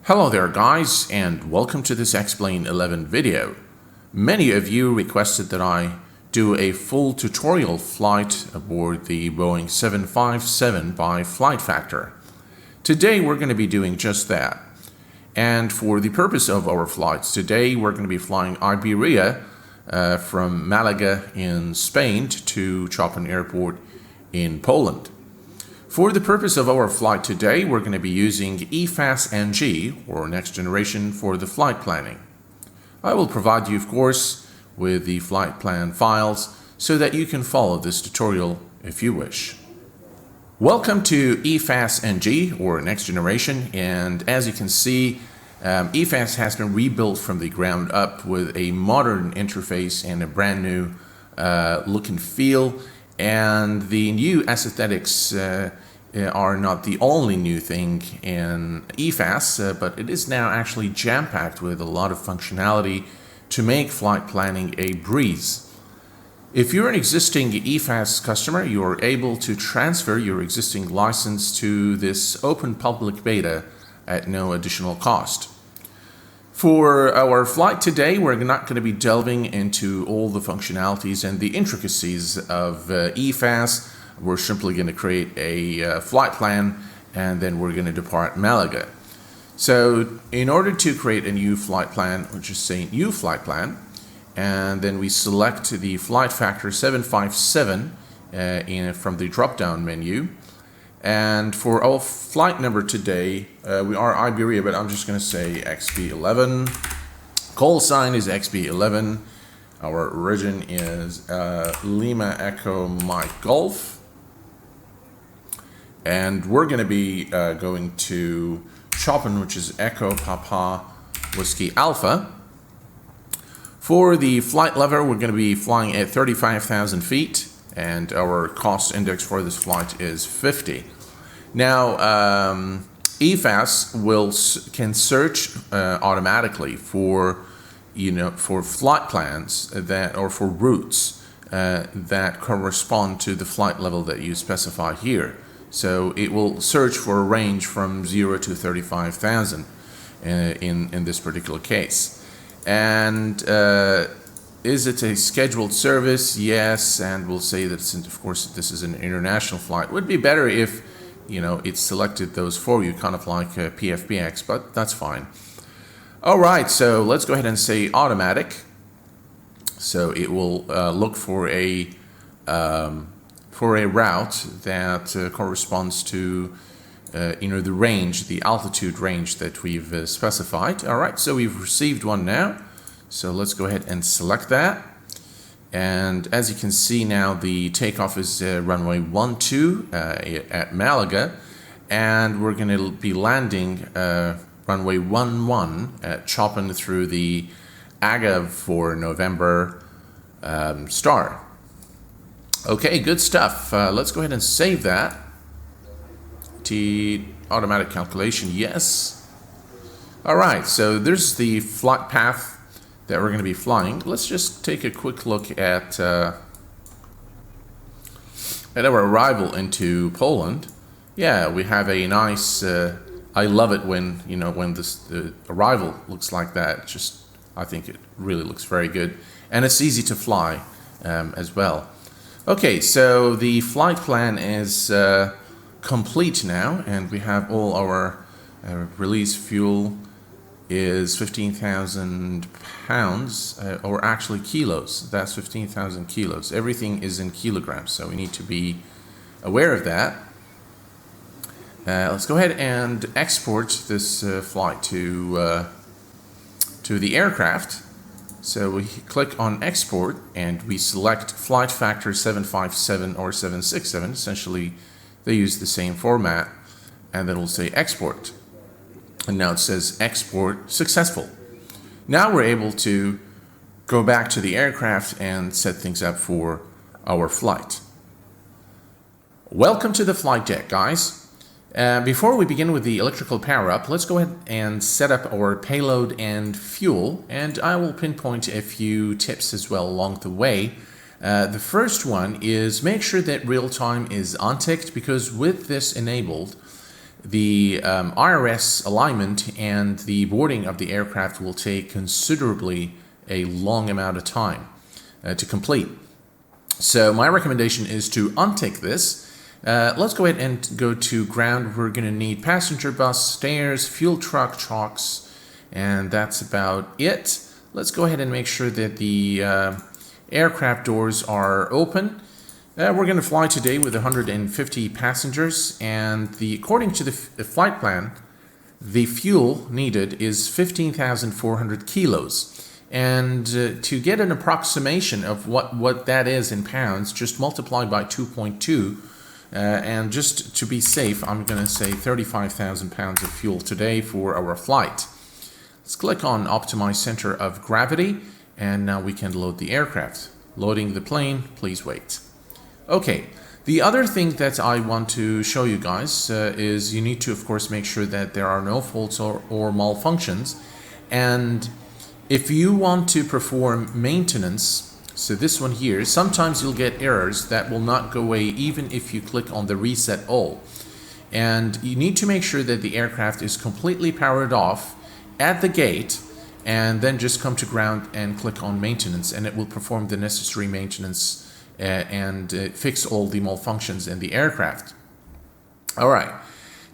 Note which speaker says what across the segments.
Speaker 1: Hello there guys, and welcome to this Explain 11 video. Many of you requested that I do a full tutorial flight aboard the Boeing 757 by Flight Factor. Today we're going to be doing just that. And for the purpose of our flights, today we're going to be flying Iberia from Malaga in Spain to Chopin Airport in Poland. For the purpose of our flight today, we're going to be using EFAS-NG, or Next Generation, for the flight planning. I will provide you, of course, with the flight plan files so that you can follow this tutorial if you wish. Welcome to EFAS-NG, or Next Generation, and as you can see, EFAS has been rebuilt from the ground up with a modern interface and a brand new look and feel. And the new aesthetics are not the only new thing in EFAS, but it is now actually jam-packed with a lot of functionality to make flight planning a breeze. If you're an existing EFAS customer, you're able to transfer your existing license to this open public beta at no additional cost. For our flight today, we're not going to be delving into all the functionalities and the intricacies of EFAS. We're simply going to create a flight plan, and then we're going to depart Malaga. So in order to create a new flight plan, we'll just say new flight plan, and then we select the Flight Factor 757 from the drop-down menu. And for our flight number today, we are Iberia, but I'm just going to say XB11. Call sign is XB11. Our origin is Lima Echo Mike Golf. And we're going to be going to Chopin, which is Echo Papa Whiskey Alpha. For the flight level, we're going to be flying at 35,000 feet. And our cost index for this flight is 50. Now, EFAS can search automatically for, for flight plans or for routes that correspond to the flight level that you specify here. So it will search for a range from 0 to 35,000 in this particular case. And is it a scheduled service? Yes, and we'll say that, of course, this is an international flight. It would be better if, it selected those for you, kind of like PFBX, but that's fine. All right, so let's go ahead and say automatic. So it will look for a route that corresponds to the range, the altitude range that we've specified. All right, so we've received one now. So let's go ahead and select that. And as you can see now, the takeoff is runway 12 at Malaga. And we're going to be landing runway 11 at Chopin through the AGA for November star. Okay, good stuff. Let's go ahead and save that. Automatic calculation, yes. All right, so there's the flight path that we're going to be flying. Let's just take a quick look at our arrival into Poland. Yeah, we have a nice. I love it when when this arrival looks like that. I think it really looks very good, and it's easy to fly as well. Okay, so the flight plan is complete now, and we have all our release fuel is 15,000 pounds, or actually kilos. That's 15,000 kilos. Everything is in kilograms, so we need to be aware of that. Let's go ahead and export this flight to the aircraft. So we click on export, and we select Flight Factor 757 or 767. Essentially, they use the same format, and then we'll say export. And now it says export successful. Now we're able to go back to the aircraft and set things up for our flight. Welcome to the flight deck, guys. Before we begin with the electrical power up, let's go ahead and set up our payload and fuel, and I will pinpoint a few tips as well along the way. The first one is make sure that real time is unticked, because with this enabled, the IRS alignment and the boarding of the aircraft will take considerably a long amount of time to complete. So my recommendation is to untick this. Let's go ahead and go to ground. We're going to need passenger bus, stairs, fuel truck, chocks, and that's about it. Let's go ahead and make sure that the aircraft doors are open. We're going to fly today with 150 passengers, and according to the flight plan, the fuel needed is 15,400 kilos. And to get an approximation of what that is in pounds, just multiply by 2.2. And just to be safe, I'm going to say 35,000 pounds of fuel today for our flight. Let's click on Optimize Center of Gravity, and now we can load the aircraft. Loading the plane, please wait. Okay, the other thing that I want to show you guys is you need to, of course, make sure that there are no faults or malfunctions. And if you want to perform maintenance, so this one here, sometimes you'll get errors that will not go away even if you click on the reset all. And you need to make sure that the aircraft is completely powered off at the gate, and then just come to ground and click on maintenance, and it will perform the necessary maintenance and fix all the malfunctions in the aircraft. All right.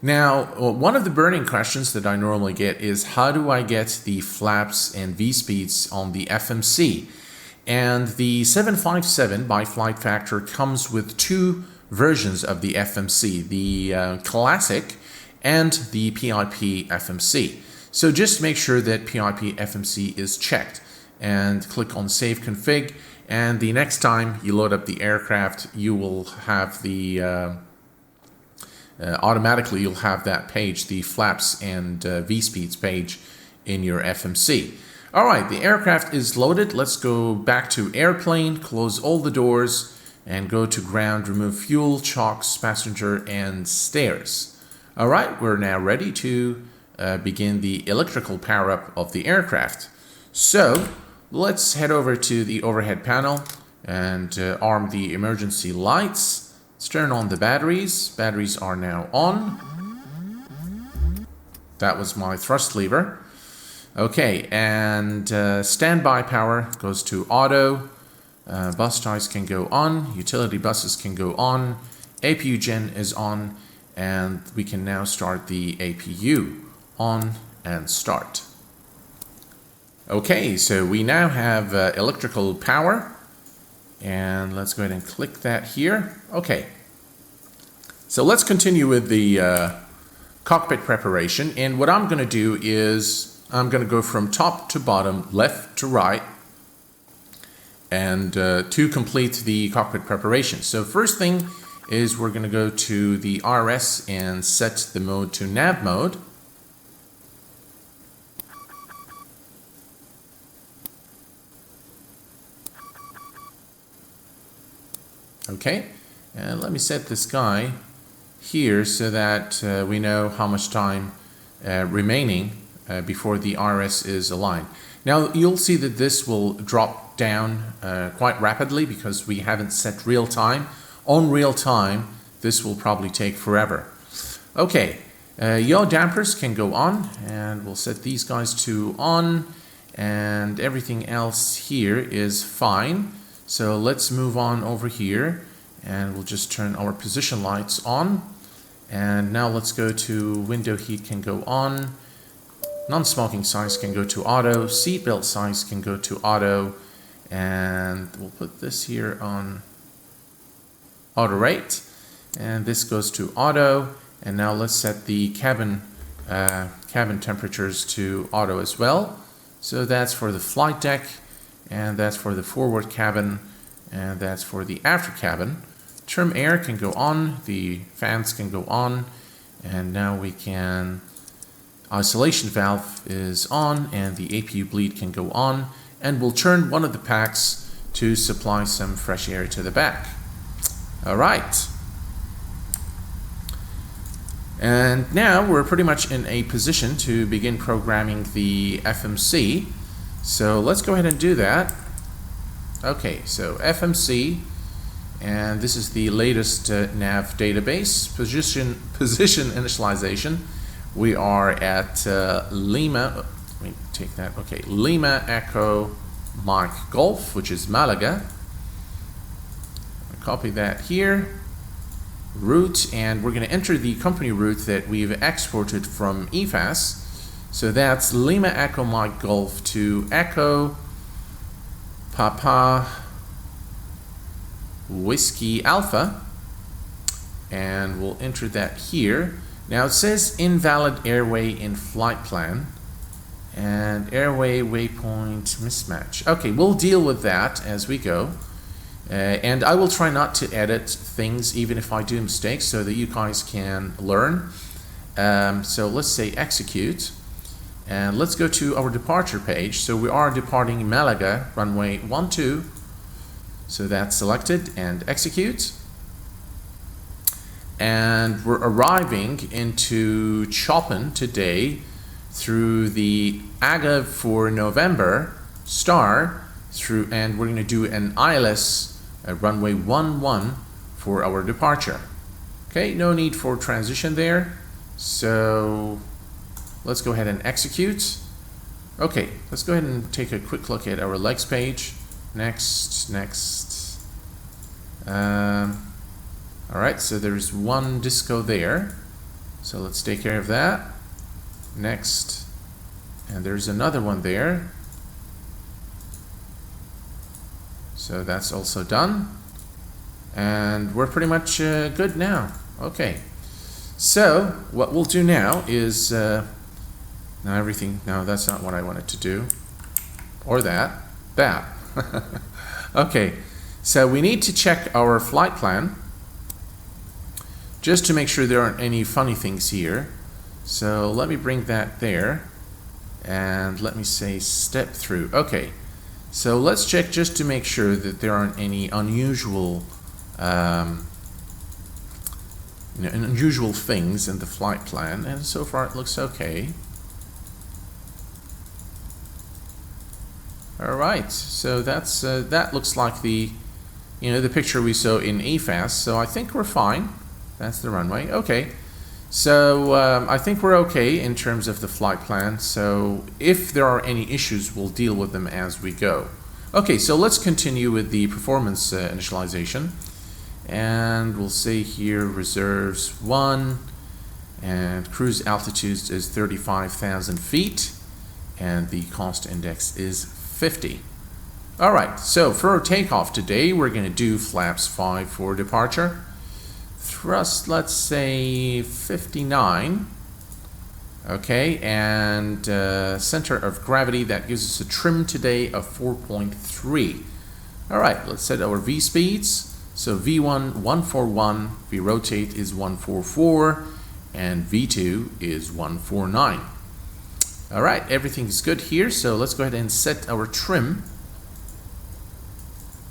Speaker 1: Now, one of the burning questions that I normally get is, how do I get the flaps and V-speeds on the FMC? And the 757 by Flight Factor comes with two versions of the FMC, the Classic and the PIP FMC. So just make sure that PIP FMC is checked and click on Save Config, and the next time you load up the aircraft, you will have the automatically you'll have that page, the flaps and V-speeds page in your FMC. All right, the aircraft is loaded. Let's go back to airplane, close all the doors, and go to ground, remove fuel, chocks, passenger, and stairs. All right, we're now ready to begin the electrical power-up of the aircraft. So let's head over to the overhead panel and arm the emergency lights. Let's turn on the batteries. Batteries are now on. That was my thrust lever. Okay, and standby power goes to auto. Bus ties can go on. Utility buses can go on. APU gen is on, and we can now start the APU. On and start. Okay, so we now have electrical power, and let's go ahead and click that here. Okay, so let's continue with the cockpit preparation, and what I'm going to do is I'm going to go from top to bottom, left to right, and to complete the cockpit preparation. So first thing is we're going to go to the RS and set the mode to nav mode. Okay, and let me set this guy here so that we know how much time remaining before the RS is aligned. Now you'll see that this will drop down quite rapidly because we haven't set real time. On real time, this will probably take forever. Okay, yaw dampers can go on, and we'll set these guys to on, and everything else here is fine. So let's move on over here, and we'll just turn our position lights on. And now let's go to window heat can go on, non-smoking size can go to auto, seatbelt size can go to auto, and we'll put this here on auto rate, and this goes to auto. And now let's set the cabin temperatures to auto as well. So that's for the flight deck, and that's for the forward cabin, and that's for the after cabin. Trim air can go on, the fans can go on, and now we can, isolation valve is on, and the APU bleed can go on, and we'll turn one of the packs to supply some fresh air to the back. All right. And now we're pretty much in a position to begin programming the FMC. So let's go ahead and do that. Okay, so FMC, And this is the latest nav database position initialization. We are at Lima. Let me take that. Okay, Lima Echo Mike Golf, which is Malaga. Copy that here. Route, and we're going to enter the company route that we've exported from EFAS. So that's Lima Echo Mike Golf to Echo Papa Whiskey Alpha, and we'll enter that here. Now it says invalid airway in flight plan and airway waypoint mismatch. Okay, we'll deal with that as we go. And I will try not to edit things even if I do mistakes so that you guys can learn. So let's say execute, and let's go to our departure page. So we are departing Malaga, runway 12. So that's selected, and execute. And we're arriving into Chopin today through the AGA for November star through, and we're going to do an ILS runway 11 for our departure. Okay, no need for transition there. So let's go ahead and execute. Okay, let's go ahead and take a quick look at our legs page. Next. All right, so there's one disco there. So let's take care of that. Next, and there's another one there. So that's also done, and we're pretty much good now. Okay, so what we'll do now is now everything. No, that's not what I wanted to do, or that. Okay, so we need to check our flight plan just to make sure there aren't any funny things here. So let me bring that there, and let me say step through. Okay. So let's check just to make sure that there aren't any unusual, unusual things in the flight plan, and so far it looks okay. All right, so that's that looks like the, the picture we saw in EFAS. So I think we're fine. That's the runway. Okay. So I think we're okay in terms of the flight plan. So if there are any issues, we'll deal with them as we go. Okay, so let's continue with the performance initialization. And we'll say here reserves 1, and cruise altitude is 35,000 feet, and the cost index is 50. All right, so for our takeoff today, we're going to do flaps 5 for departure. Thrust, let's say 59. Okay, and center of gravity, that gives us a trim today of 4.3. All right, let's set our V speeds. So V1 141, V rotate is 144, and V2 is 149. All right, everything's good here. So let's go ahead and set our trim.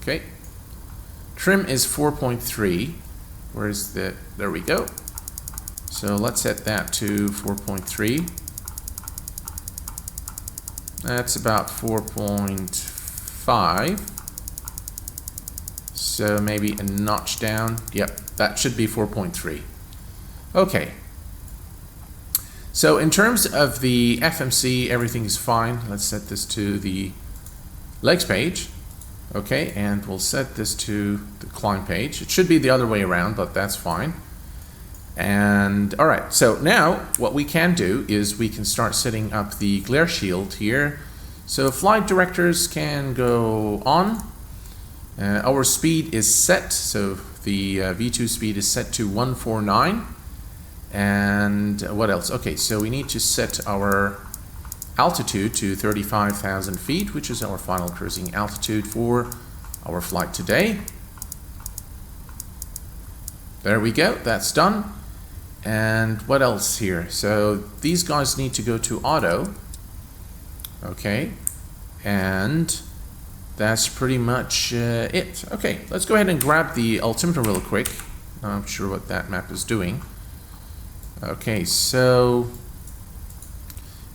Speaker 1: Okay, trim is 4.3. Where's the, there we go. So let's set that to 4.3. That's about 4.5. So maybe a notch down. Yep, that should be 4.3. Okay. So in terms of the FMC, everything is fine. Let's set this to the legs page. Okay, and we'll set this to the climb page. It should be the other way around, but that's fine. And all right, so now what we can do is we can start setting up the glare shield here. So flight directors can go on. Our speed is set, so the V2 speed is set to 149. And what else? Okay, so we need to set our altitude to 35,000 feet, which is our final cruising altitude for our flight today. There we go, that's done. And what else here? So these guys need to go to auto. Okay, and that's pretty much it. Okay, let's go ahead and grab the altimeter real quick. I'm not sure what that map is doing. Okay, so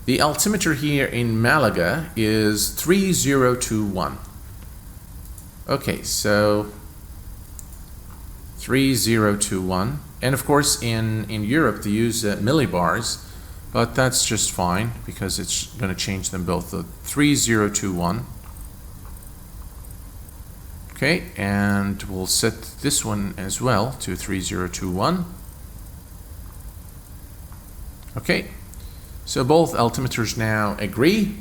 Speaker 1: the altimeter here in Malaga is 3021. Okay, so 3021. And of course in Europe they use millibars, but that's just fine because it's going to change them both. The 3021. Okay, and we'll set this one as well to 3021. Okay, so both altimeters now agree,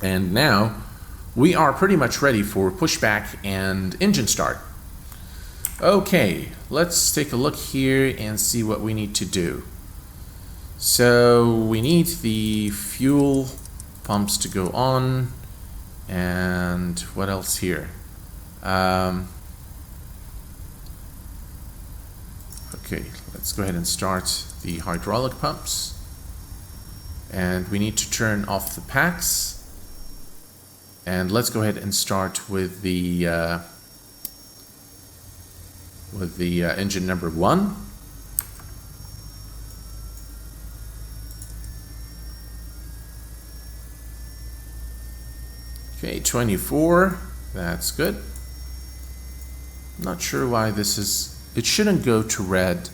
Speaker 1: and now we are pretty much ready for pushback and engine start. Okay, let's take a look here and see what we need to do. So we need the fuel pumps to go on, and what else here? Okay, let's go ahead and start the hydraulic pumps, and we need to turn off the packs, and let's go ahead and start with the engine number 1. Okay, 24, that's good. Not sure why this is, it shouldn't go to red.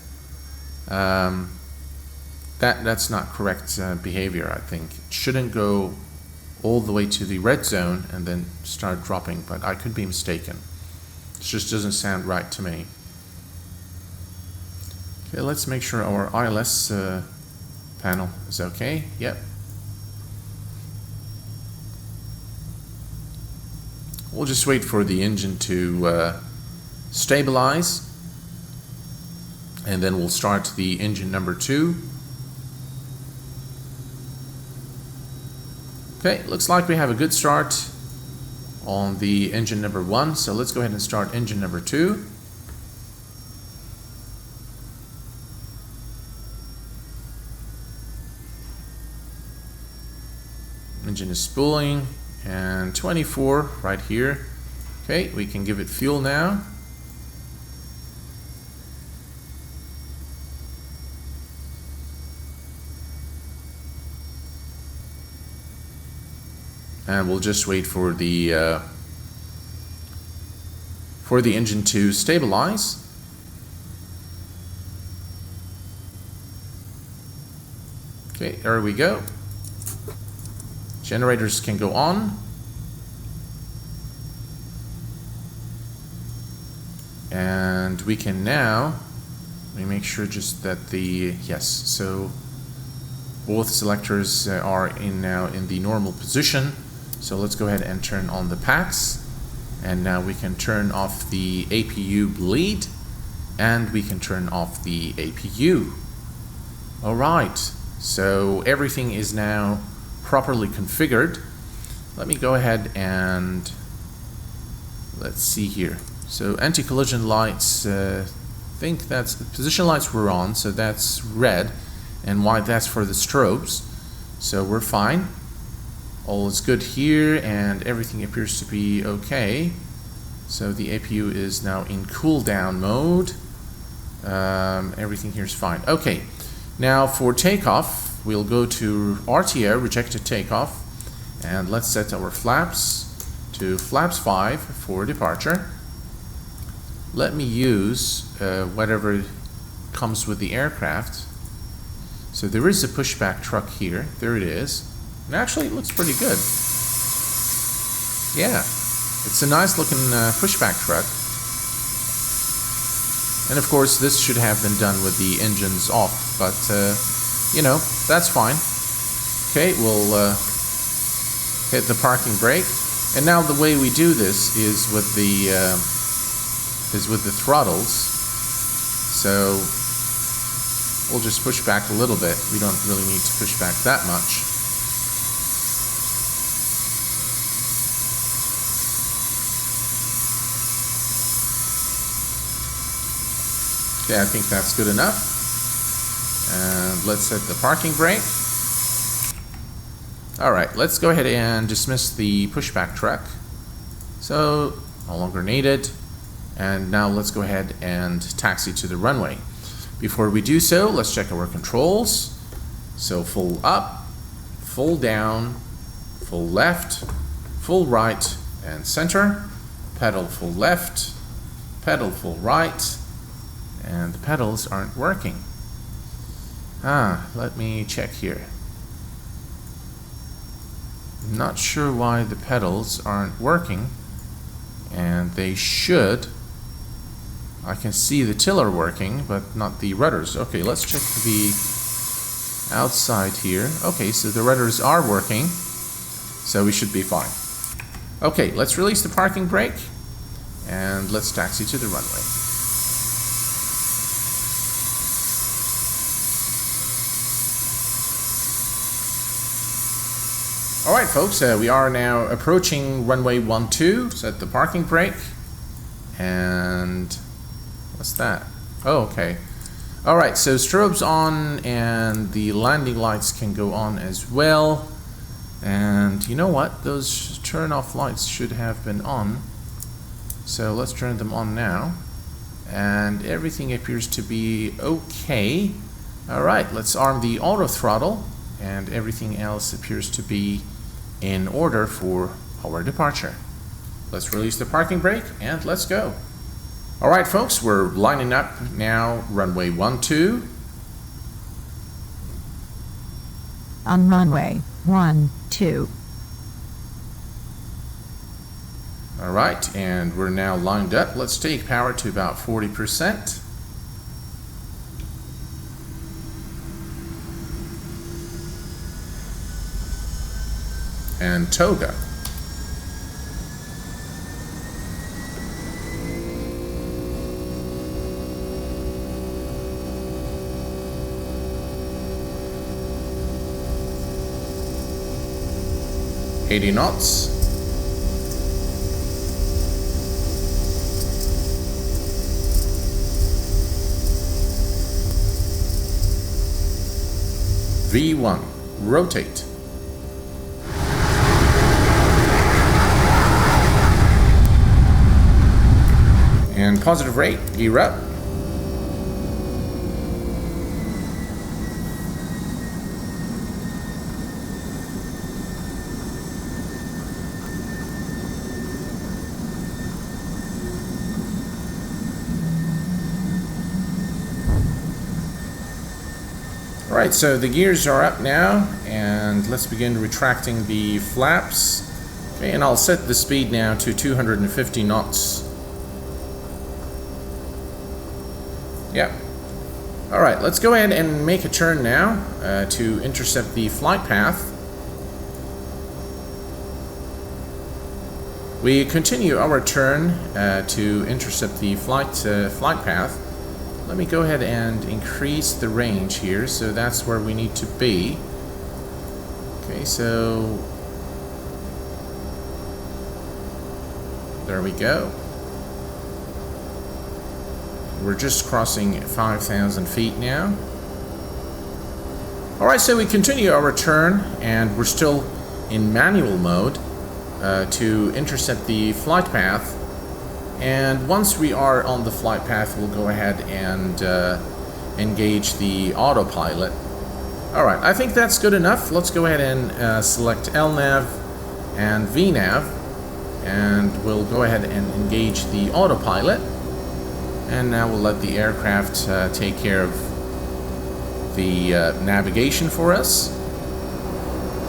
Speaker 1: That's not correct behavior, I think. It shouldn't go all the way to the red zone and then start dropping, but I could be mistaken. It just doesn't sound right to me. Okay, let's make sure our ILS panel is okay. Yep. We'll just wait for the engine to stabilize, and then we'll start the engine number 2. Okay, looks like we have a good start on the engine number 1, so let's go ahead and start engine number 2. Engine is spooling, and 24 right here. Okay, we can give it fuel now. And we'll just wait for the engine to stabilize. Okay, there we go. Generators can go on. And we can now, let me make sure just that the, yes, so both selectors are now in the normal position. So let's go ahead and turn on the packs, and now we can turn off the APU bleed, and we can turn off the APU. Alright, so everything is now properly configured. Let me go ahead and let's see here. So anti-collision lights, think that's, position lights were on, so that's red, and white, that's for the strobes. So we're fine. All is good here, and everything appears to be okay. So the APU is now in cool down mode. Everything here is fine. Okay, now for takeoff, we'll go to RTO, rejected takeoff, and let's set our flaps to flaps 5 for departure. Let me use whatever comes with the aircraft. So there is a pushback truck here. There it is. And actually it looks pretty good. Yeah, it's a nice looking pushback truck. And of course this should have been done with the engines off, but you know, that's fine. Okay, we'll hit the parking brake. And now the way we do this is with the throttles. So we'll just push back a little bit. We don't really need to push back that much. Okay, I think that's good enough. And let's set the parking brake. Alright, let's go ahead and dismiss the pushback truck. So, no longer needed. And now let's go ahead and taxi to the runway. Before we do so, let's check our controls. So full up, full down, full left, full right, and center. Pedal full left, pedal full right, and the pedals aren't working. Let me check here. I'm not sure why the pedals aren't working, and they should. I can see the tiller working, but not the rudders. Okay, let's check the outside here. Okay, so the rudders are working, so we should be fine. Okay, let's release the parking brake, and let's taxi to the runway. Alright folks, we are now approaching runway 12. Set the parking brake, and what's that? Oh, okay. Alright, so strobes on and the landing lights can go on as well. And you know what? Those turn off lights should have been on. So let's turn them on now. And everything appears to be okay. Alright, let's arm the auto throttle, and everything else appears to be in order for our departure. Let's release the parking brake and let's go. Alright folks, we're lining up now, runway 12.
Speaker 2: On runway 12.
Speaker 1: Alright, and we're now lined up. Let's take power to about 40%. And toga. $80 knots. V1, rotate. And positive rate, gear up. Alright, so the gears are up now, and let's begin retracting the flaps. Okay, and I'll set the speed now to 250 knots. Yep. Alright, let's go ahead and make a turn now to intercept the flight path. We continue our turn to intercept the flight path. Let me go ahead and increase the range here, so that's where we need to be. Okay, so there we go. We're just crossing 5,000 feet now. Alright, so we continue our turn, and we're still in manual mode to intercept the flight path. And once we are on the flight path, we'll go ahead and engage the autopilot. Alright, I think that's good enough. Let's go ahead and select LNAV and VNAV, and we'll go ahead and engage the autopilot. And now we'll let the aircraft take care of the navigation for us.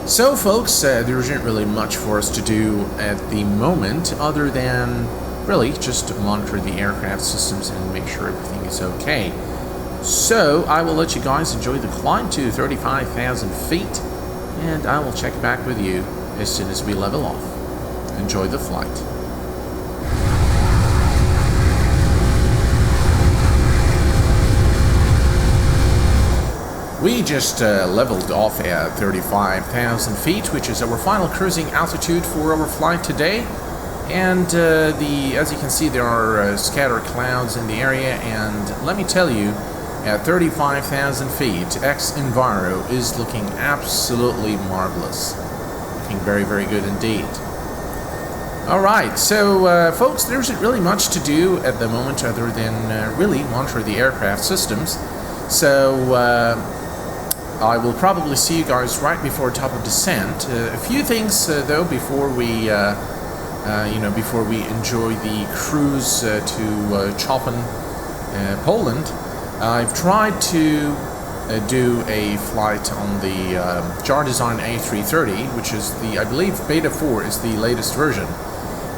Speaker 1: So folks, there isn't really much for us to do at the moment other than really just monitor the aircraft systems and make sure everything is okay. So I will let you guys enjoy the climb to 35,000 feet, and I will check back with you as soon as we level off. Enjoy the flight. We just leveled off at 35,000 feet, which is our final cruising altitude for our flight today. And as you can see, there are scattered clouds in the area, and let me tell you, at 35,000 feet, X-Enviro is looking absolutely marvelous. Looking very, very good indeed. Alright, so folks, there isn't really much to do at the moment other than really monitor the aircraft systems. So I will probably see you guys right before top of descent. A few things though before we before we enjoy the cruise to Chopin Poland. I've tried to do a flight on the JAR Design A330, which is the, I believe, Beta 4 is the latest version.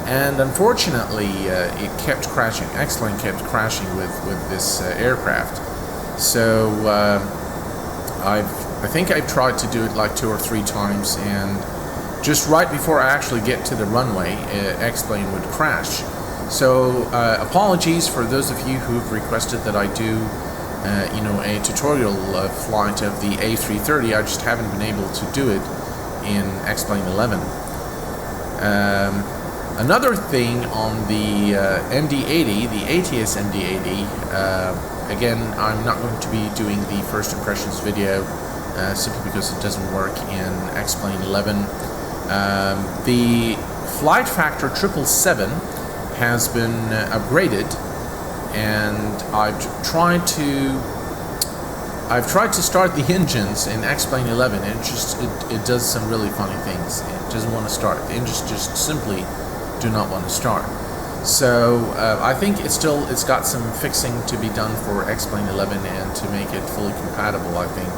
Speaker 1: And unfortunately, it kept crashing. X-Plane kept crashing with this aircraft. So I think I've tried to do it like 2 or 3 times, and just right before I actually get to the runway, X-Plane would crash. So apologies for those of you who've requested that I do a tutorial flight of the A330. I just haven't been able to do it in X-Plane 11. Another thing on the MD-80, the ATS MD-80, again, I'm not going to be doing the first impressions video simply because it doesn't work in X-Plane 11. The Flight Factor 777 has been upgraded, and I've tried to start the engines in X-Plane 11, and it does some really funny things. It doesn't want to start. The engines just simply do not want to start. So I think it's got some fixing to be done for X-Plane 11, and to make it fully compatible, I think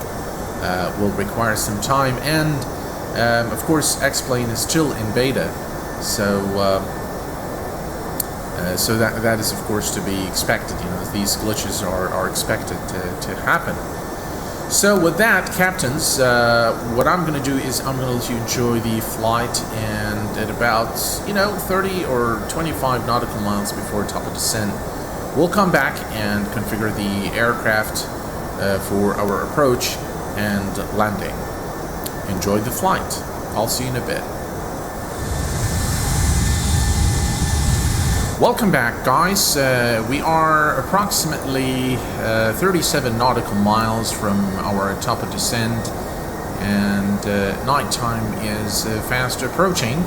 Speaker 1: will require some time. And of course, X-Plane is still in beta, so that is of course to be expected. These glitches are expected to happen. So with that, captains, what I'm going to do is I'm going to let you enjoy the flight, and at about 30 or 25 nautical miles before top of descent, we'll come back and configure the aircraft for our approach and landing. Enjoy the flight. I'll see you in a bit. Welcome back, guys. We are approximately 37 nautical miles from our top of descent, and nighttime is fast approaching.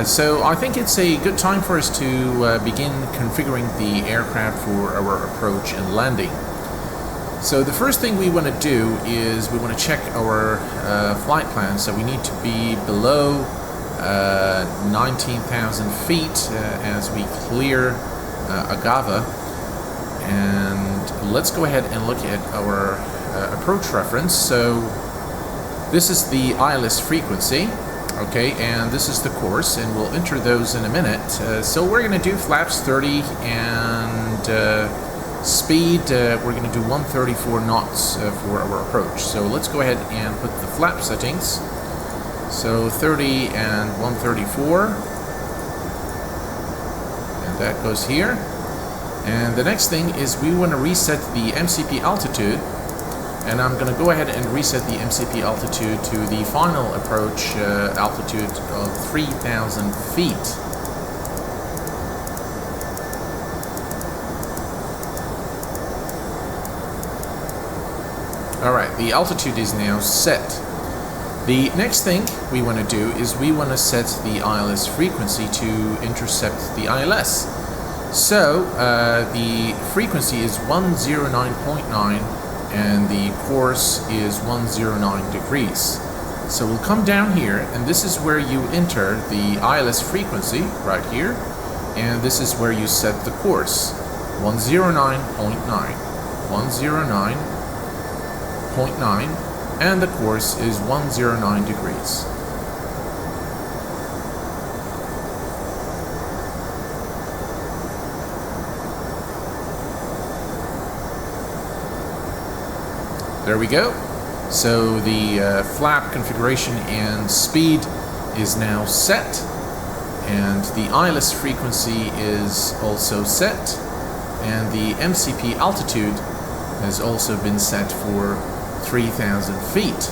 Speaker 1: So I think it's a good time for us to begin configuring the aircraft for our approach and landing. So the first thing we want to do is we want to check our flight plan. So we need to be below 19,000 feet as we clear Agava, and let's go ahead and look at our approach reference. So this is the ILS frequency, okay, and this is the course, and we'll enter those in a minute. So we're going to do flaps 30, and speed we're going to do 134 knots for our approach. So let's go ahead and put the flap settings. So 30 and 134, and that goes here. And the next thing is we want to reset the MCP altitude, and I'm going to go ahead and reset the MCP altitude to the final approach altitude of 3,000 feet. Alright, the altitude is now set. The next thing we want to do is we want to set the ILS frequency to intercept the ILS. So the frequency is 109.9 and the course is 109 degrees. So we'll come down here, and this is where you enter the ILS frequency right here, and this is where you set the course 109.9, 109.9, and the course is 109 degrees. There we go. So the flap configuration and speed is now set, and the ILS frequency is also set, and the MCP altitude has also been set for 3,000 feet.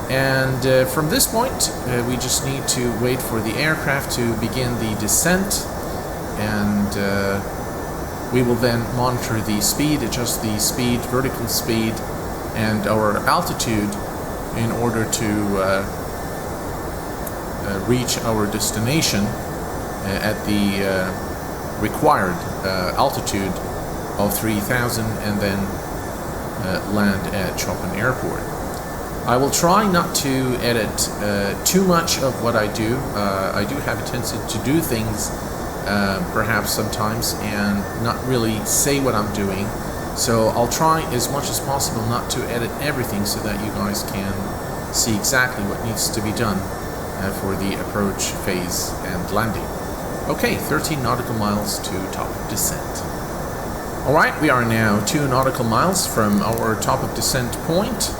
Speaker 1: And from this point we just need to wait for the aircraft to begin the descent, and we will then monitor the speed, adjust the speed, vertical speed, and our altitude in order to reach our destination at the required altitude of 3,000, and then land at Chopin Airport. I will try not to edit too much of what I do. I do have a tendency to do things perhaps sometimes and not really say what I'm doing. So I'll try as much as possible not to edit everything so that you guys can see exactly what needs to be done for the approach phase and landing. Okay, 13 nautical miles to top of descent. Alright, we are now 2 nautical miles from our top of descent point.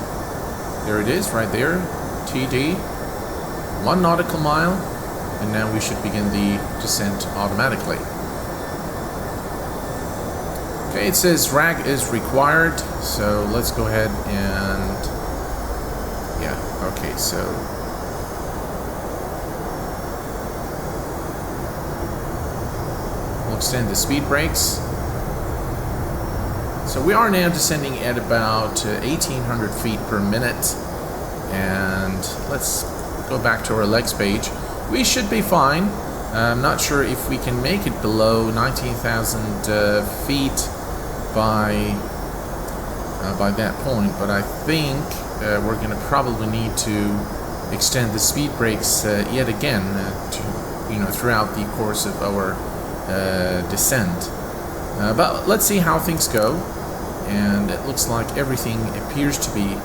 Speaker 1: There it is, right there, TD. 1 nautical mile, and now we should begin the descent automatically. Okay, it says RAG is required, so let's go ahead and... yeah, okay, so... we'll extend the speed brakes. So we are now descending at about 1,800 feet per minute, and let's go back to our legs page. We should be fine. I'm not sure if we can make it below 19,000 feet by that point, but I think we're going to probably need to extend the speed brakes yet again throughout the course of our descent. But let's see how things go, and it looks like everything appears to be,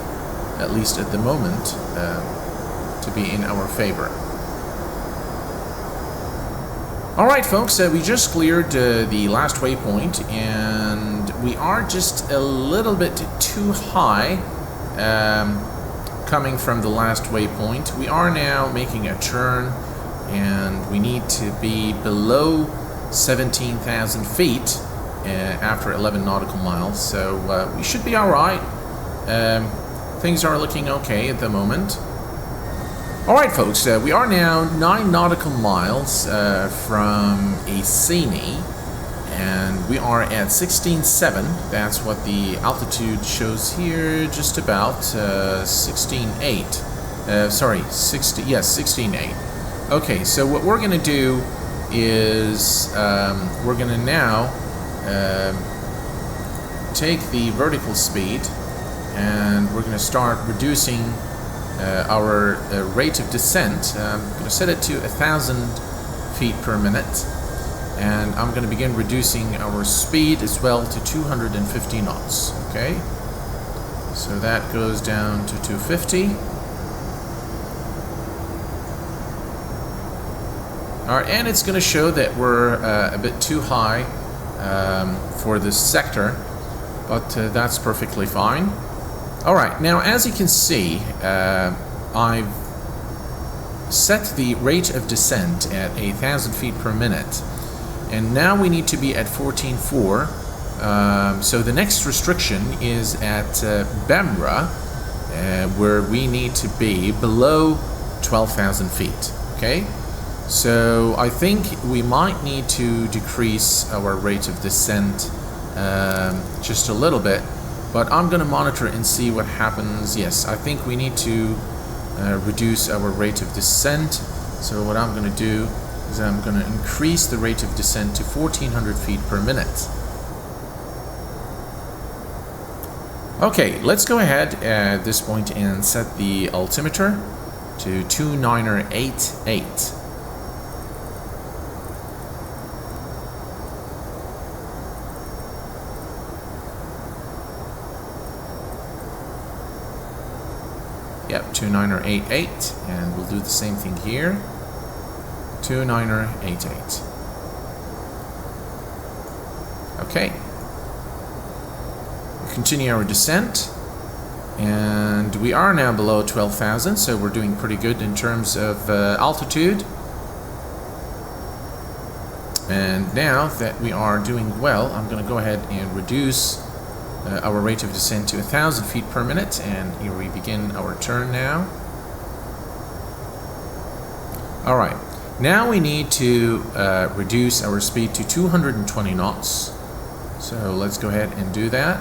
Speaker 1: at least at the moment, to be in our favor. Alright folks, we just cleared the last waypoint, and we are just a little bit too high coming from the last waypoint. We are now making a turn, and we need to be below 17,000 feet after 11 nautical miles, so we should be alright. Things are looking okay at the moment. Alright folks, we are now 9 nautical miles from Acini, and we are at 16.7. That's what the altitude shows here, just about 16.8. Sorry, 16.8. Okay, so what we're going to do is we're going to now take the vertical speed, and we're going to start reducing our rate of descent. I'm going to set it to 1,000 feet per minute, and I'm going to begin reducing our speed as well to 250 knots. Okay, so that goes down to 250. Alright, and it's going to show that we're a bit too high for this sector, but that's perfectly fine. Alright, now as you can see, I've set the rate of descent at 1,000 feet per minute, and now we need to be at 14.4. So the next restriction is at Bemra, where we need to be below 12,000 feet. Okay, so I think we might need to decrease our rate of descent just a little bit. But I'm going to monitor and see what happens. Yes, I think we need to reduce our rate of descent. So what I'm going to do is I'm going to increase the rate of descent to 1,400 feet per minute. Okay, let's go ahead at this point and set the altimeter to 2988. Yep, 2988, and we'll do the same thing here. 2988. Okay. We'll continue our descent, and we are now below 12,000, so we're doing pretty good in terms of altitude. And now that we are doing well, I'm going to go ahead and reduce our rate of descent to 1,000 feet per minute, and here we begin our turn now. Alright, now we need to reduce our speed to 220 knots. So let's go ahead and do that.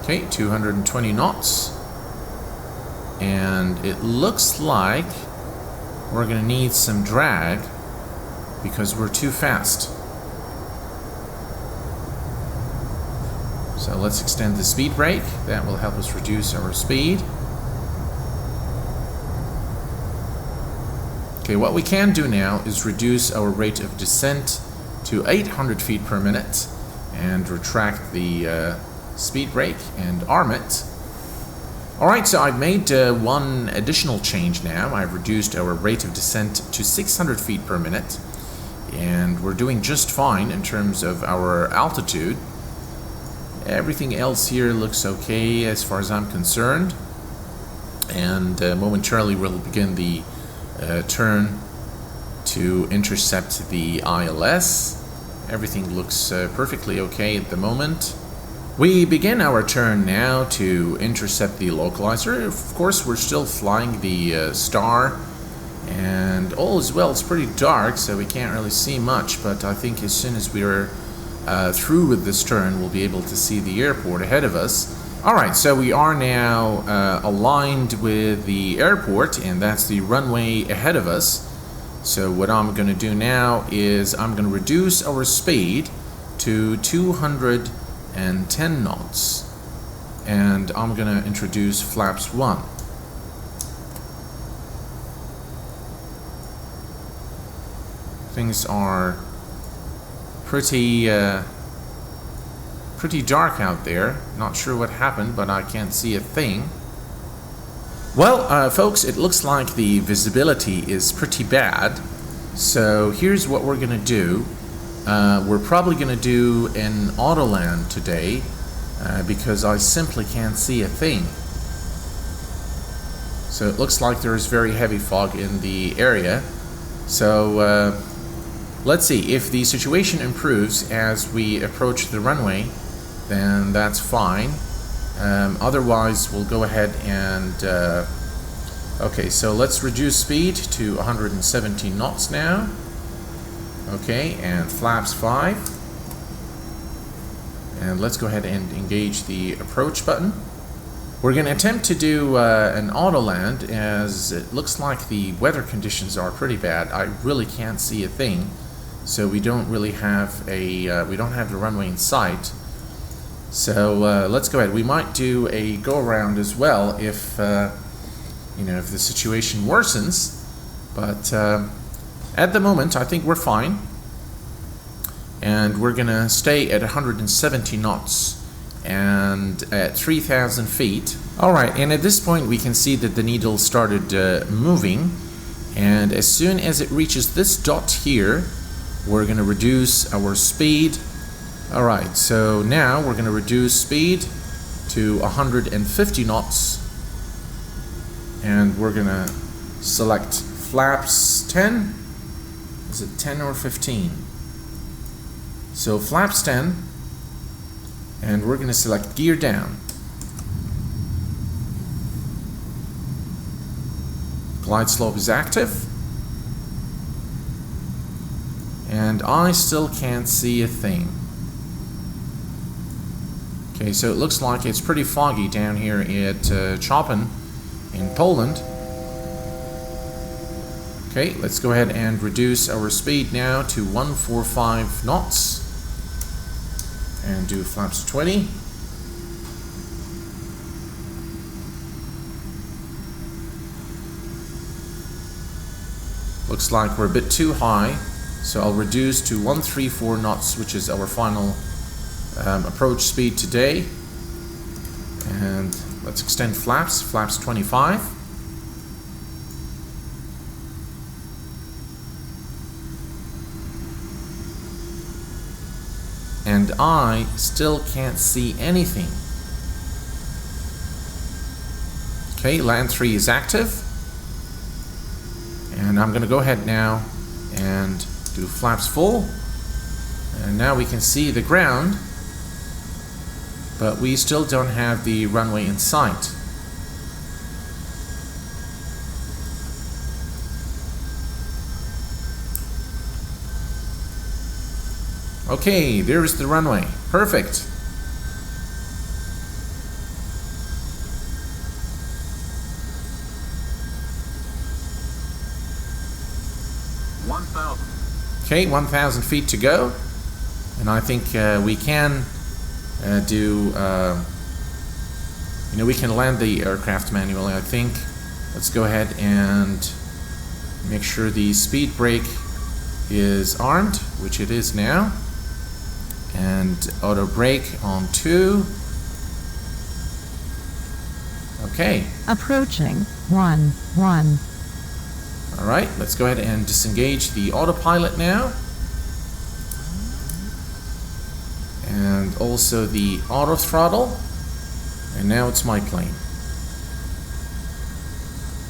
Speaker 1: Okay, 220 knots. And it looks like we're going to need some drag because we're too fast. So let's extend the speed brake. That will help us reduce our speed. Okay, what we can do now is reduce our rate of descent to 800 feet per minute and retract the speed brake and arm it. Alright, so I've made one additional change now. I've reduced our rate of descent to 600 feet per minute, and we're doing just fine in terms of our altitude. Everything else here looks okay as far as I'm concerned, and momentarily we'll begin the turn to intercept the ILS. Everything looks perfectly okay at the moment. We begin our turn now to intercept the localizer. Of course, we're still flying the Star, and all is well. It's pretty dark, so we can't really see much, but I think as soon as we're through with this turn, we'll be able to see the airport ahead of us. Alright, so we are now aligned with the airport, and that's the runway ahead of us. So what I'm going to do now is I'm going to reduce our speed to 210 knots, and I'm going to introduce flaps 1. Things are pretty dark out there. Not sure what happened, but I can't see a thing. Well, folks, it looks like the visibility is pretty bad. So here's what we're gonna do. We're probably gonna do an auto land today because I simply can't see a thing. So it looks like there's very heavy fog in the area. So let's see, if the situation improves as we approach the runway, then that's fine. Otherwise, we'll go ahead and okay, so let's reduce speed to 117 knots now. Okay, and flaps 5. And let's go ahead and engage the approach button. We're going to attempt to do an auto land, as it looks like the weather conditions are pretty bad. I really can't see a thing, so we don't really have a we don't have the runway in sight. So let's go ahead. We might do a go around as well if you know, if the situation worsens, but at the moment I think we're fine, and we're gonna stay at 170 knots and at 3,000 feet. Alright, and at this point we can see that the needle started moving, and as soon as it reaches this dot here, we're gonna reduce our speed. Alright, so now we're going to reduce speed to 150 knots, and we're going to select flaps 10. Is it 10 or 15? So flaps 10, and we're going to select gear down. Glide slope is active, and I still can't see a thing. Okay, so it looks like it's pretty foggy down here at Chopin in Poland. Okay, let's go ahead and reduce our speed now to 145 knots and do flaps 20. Looks like we're a bit too high, so I'll reduce to 134 knots, which is our final approach speed today. And let's extend flaps 25. And I still can't see anything. Okay, land 3 is active, and I'm going to go ahead now and do flaps full, and now we can see the ground, but we still don't have the runway in sight. Okay, there's the runway. Perfect. Okay, 1,000 feet to go, and I think we can we can land the aircraft manually, I think. Let's go ahead and Make sure the speed brake is armed, which it is now. And auto brake on 2. Okay.
Speaker 2: Approaching 1, 1.
Speaker 1: All right, let's go ahead and disengage the autopilot now. And also the auto throttle. And now it's my plane.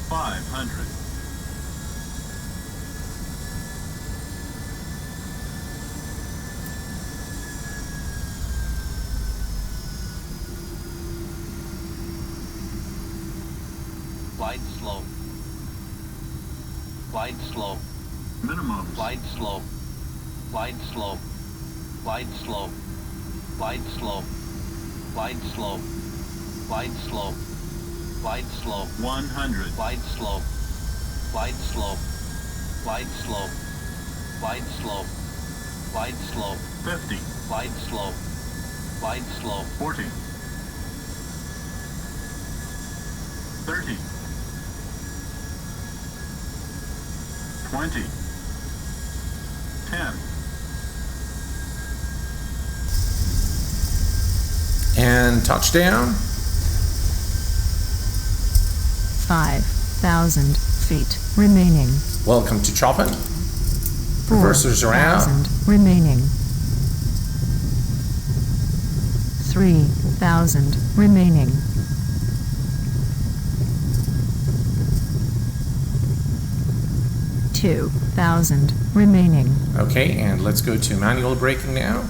Speaker 3: 500.
Speaker 4: Glide slow. Glide slow.
Speaker 3: Minimum.
Speaker 4: Glide slow. Glide slow. Glide slow. Glide slow. Glide slow. Glide slow. Glide slow.
Speaker 3: 100.
Speaker 4: Glide slow. Glide slow. Glide slow. Glide slow. Glide slow.
Speaker 3: 50.
Speaker 4: Glide slow. Glide slow.
Speaker 3: 40. 30. 20. 10.
Speaker 1: And touchdown.
Speaker 2: 5,000 feet remaining.
Speaker 1: Welcome to Chopin. Reversers are out.
Speaker 2: 4,000 remaining. 3,000 remaining. 2,000 remaining.
Speaker 1: Okay, and let's go to manual braking now.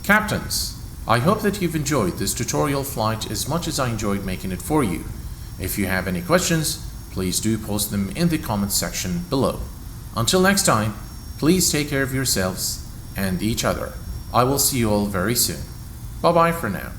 Speaker 1: Captains, I hope that you've enjoyed this tutorial flight as much as I enjoyed making it for you. If you have any questions, please do post them in the comments section below. Until next time, please take care of yourselves and each other. I will see you all very soon. Bye bye for now.